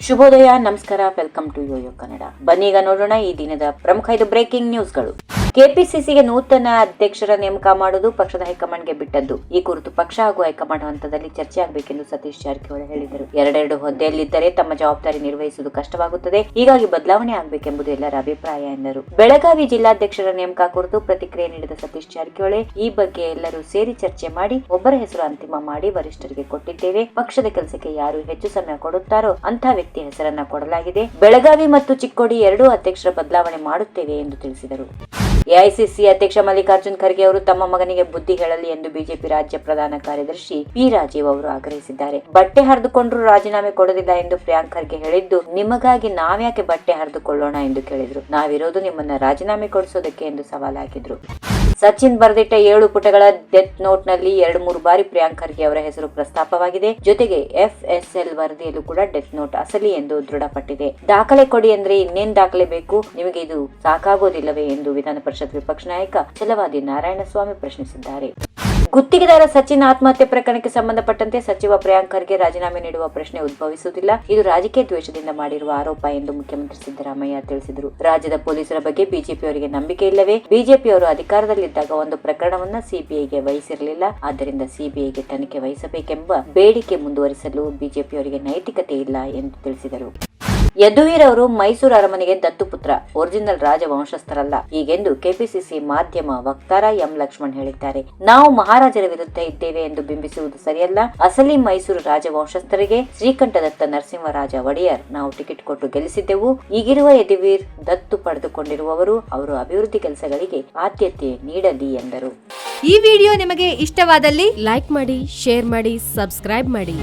ಶುಭೋದಯ, ನಮಸ್ಕಾರ, welcome to Yoyo Kannada. ಬನ್ನೀಗ ನೋಡೋಣ ಈ ದಿನದ ಪ್ರಮುಖ 5 ಬ್ರೇಕಿಂಗ್ ನ್ಯೂಸ್ಗಳು. ಕೆಪಿಸಿಸಿಗೆ ನೂತನ ಅಧ್ಯಕ್ಷರ ನೇಮಕ ಮಾಡುವುದು ಪಕ್ಷದ ಹೈಕಮಾಂಡ್ಗೆ ಬಿಟ್ಟದ್ದು. ಈ ಕುರಿತು ಪಕ್ಷ ಹಾಗೂ ಹೈಕಮಾಂಡ್ ಹಂತದಲ್ಲಿ ಚರ್ಚೆ ಆಗಬೇಕೆಂದು ಸತೀಶ್ ಜಾರಕಿಹೊಳಿ ಹೇಳಿದರು. ಎರಡೆರಡು ಹುದ್ದೆಯಲ್ಲಿದ್ದರೆ ತಮ್ಮ ಜವಾಬ್ದಾರಿ ನಿರ್ವಹಿಸುವುದು ಕಷ್ಟವಾಗುತ್ತದೆ, ಹೀಗಾಗಿ ಬದಲಾವಣೆ ಆಗಬೇಕೆಂಬುದು ಎಲ್ಲರ ಅಭಿಪ್ರಾಯ ಎಂದರು. ಬೆಳಗಾವಿ ಜಿಲ್ಲಾಧ್ಯಕ್ಷರ ನೇಮಕ ಕುರಿತು ಪ್ರತಿಕ್ರಿಯೆ ನೀಡಿದ ಸತೀಶ್ ಜಾರಕಿಹೊಳಿ, ಈ ಬಗ್ಗೆ ಎಲ್ಲರೂ ಸೇರಿ ಚರ್ಚೆ ಮಾಡಿ ಒಬ್ಬರ ಹೆಸರು ಅಂತಿಮ ಮಾಡಿ ವರಿಷ್ಠರಿಗೆ ಕೊಟ್ಟಿದ್ದೇವೆ. ಪಕ್ಷದ ಕೆಲಸಕ್ಕೆ ಯಾರು ಹೆಚ್ಚು ಸಮಯ ಕೊಡುತ್ತಾರೋ ಅಂತ ವ್ಯಕ್ತಿಯ ಹೆಸರನ್ನ ಕೊಡಲಾಗಿದೆ. ಬೆಳಗಾವಿ ಮತ್ತು ಚಿಕ್ಕೋಡಿ ಎರಡೂ ಅಧ್ಯಕ್ಷರ ಬದಲಾವಣೆ ಮಾಡುತ್ತೇವೆ ಎಂದು ತಿಳಿಸಿದರು. ಎಐಸಿಸಿ ಅಧ್ಯಕ್ಷ ಮಲ್ಲಿಕಾರ್ಜುನ್ ಖರ್ಗೆ ಅವರು ತಮ್ಮ ಮಗನಿಗೆ ಬುದ್ಧಿ ಹೇಳಲಿ ಎಂದು ಬಿಜೆಪಿ ರಾಜ್ಯ ಪ್ರಧಾನ ಕಾರ್ಯದರ್ಶಿ ಪಿ ರಾಜೀವ್ ಅವರು ಆಗ್ರಹಿಸಿದ್ದಾರೆ. ಬಟ್ಟೆ ಹರಿದುಕೊಂಡ್ರು ರಾಜೀನಾಮೆ ಕೊಡೋದಿಲ್ಲ ಎಂದು ಪ್ರಿಯಾಂಕ್ ಖರ್ಗೆ ಹೇಳಿದ್ದು, ನಿಮಗಾಗಿ ನಾವ್ಯಾಕೆ ಬಟ್ಟೆ ಹರಿದುಕೊಳ್ಳೋಣ ಎಂದು ಕೇಳಿದ್ರು. ನಾವಿರೋದು ನಿಮ್ಮನ್ನ ರಾಜೀನಾಮೆ ಕೊಡಿಸೋದಕ್ಕೆ ಎಂದು ಸವಾಲ್ ಹಾಕಿದ್ರು. ಸಚಿನ್ ಬರೆದಿಟ್ಟ 7 ಪುಟಗಳ ಡೆತ್ ನೋಟ್ ನಲ್ಲಿ 2-3 ಬಾರಿ ಪ್ರಿಯಾಂಕ್ ಖರ್ಗೆ ಅವರ ಹೆಸರು ಪ್ರಸ್ತಾಪವಾಗಿದೆ. ಜೊತೆಗೆ ಎಫ್ಎಸ್ಎಲ್ ವರದಿಯಲ್ಲೂ ಕೂಡ ಡೆತ್ ನೋಟ್ ಅಸಲಿ ಎಂದು ದೃಢಪಟ್ಟಿದೆ. ದಾಖಲೆ ಕೊಡಿ ಅಂದ್ರೆ ಇನ್ನೇನ್ ದಾಖಲೆ ಬೇಕು, ನಿಮಗೆ ಇದು ಸಾಕಾಗೋದಿಲ್ಲವೇ ಎಂದು ವಿಧಾನ ಪರಿಷತ್ ವಿಪಕ್ಷ ನಾಯಕ ಛಲವಾದಿ ನಾರಾಯಣಸ್ವಾಮಿ ಪ್ರಶ್ನಿಸಿದ್ದಾರೆ. ಗುತ್ತಿಗೆದಾರ ಸಚಿನ್ ಆತ್ಮಹತ್ಯೆ ಪ್ರಕರಣಕ್ಕೆ ಸಂಬಂಧಪಟ್ಟಂತೆ ಸಚಿವ ಪ್ರಿಯಾಂಕ್ ಖರ್ಗೆ ರಾಜೀನಾಮೆ ನೀಡುವ ಪ್ರಶ್ನೆ ಉದ್ಭವಿಸುವುದಿಲ್ಲ, ಇದು ರಾಜಕೀಯ ದ್ವೇಷದಿಂದ ಮಾಡಿರುವ ಆರೋಪ ಎಂದು ಮುಖ್ಯಮಂತ್ರಿ ಸಿದ್ದರಾಮಯ್ಯ ತಿಳಿಸಿದರು. ರಾಜ್ಯದ ಪೊಲೀಸರ ಬಗ್ಗೆ ಬಿಜೆಪಿಯವರಿಗೆ ನಂಬಿಕೆ ಇಲ್ಲವೇ? ಬಿಜೆಪಿಯವರು ಅಧಿಕಾರದಲ್ಲಿದ್ದಾಗ ಒಂದು ಪ್ರಕರಣವನ್ನ ಸಿಬಿಐಗೆ ವಹಿಸಿರಲಿಲ್ಲ, ಆದ್ದರಿಂದ ಸಿಬಿಐಗೆ ತನಿಖೆ ವಹಿಸಬೇಕೆಂಬ ಬೇಡಿಕೆ ಮುಂದುವರಿಸಲು ಬಿಜೆಪಿಯವರಿಗೆ ನೈತಿಕತೆ ಇಲ್ಲ ಎಂದು ತಿಳಿಸಿದರು. ಯದುವೀರ್ ಅವರು ಮೈಸೂರು ಅರಮನೆಗೆ ದತ್ತುಪುತ್ರ, ಒರಿಜಿನಲ್ ರಾಜವಂಶಸ್ಥರಲ್ಲ, ಹೀಗೆಂದು ಕೆಪಿಸಿಸಿ ಮಾಧ್ಯಮ ವಕ್ತಾರ ಎಂ ಲಕ್ಷ್ಮಣ್ ಹೇಳಿದ್ದಾರೆ. ನಾವು ಮಹಾರಾಜರ ವಿರುದ್ಧ ಇದ್ದೇವೆ ಎಂದು ಬಿಂಬಿಸುವುದು ಸರಿಯಲ್ಲ. ಅಸಲಿ ಮೈಸೂರು ರಾಜವಂಶಸ್ಥರಿಗೆ ಶ್ರೀಕಂಠದತ್ತ ನರಸಿಂಹರಾಜ ಒಡೆಯರ್ ನಾವು ಟಿಕೆಟ್ ಕೊಟ್ಟು ಗೆಲ್ಲಿಸಿದ್ದೆವು. ಈಗಿರುವ ಯದುವೀರ್ ದತ್ತು ಪಡೆದುಕೊಂಡಿರುವವರು, ಅವರು ಅಭಿವೃದ್ಧಿ ಕೆಲಸಗಳಿಗೆ ಆದ್ಯತೆ ನೀಡಲಿ ಎಂದರು. ಈ ವಿಡಿಯೋ ನಿಮಗೆ ಇಷ್ಟವಾದಲ್ಲಿ ಲೈಕ್ ಮಾಡಿ, ಶೇರ್ ಮಾಡಿ, ಸಬ್ಸ್ಕ್ರೈಬ್ ಮಾಡಿ.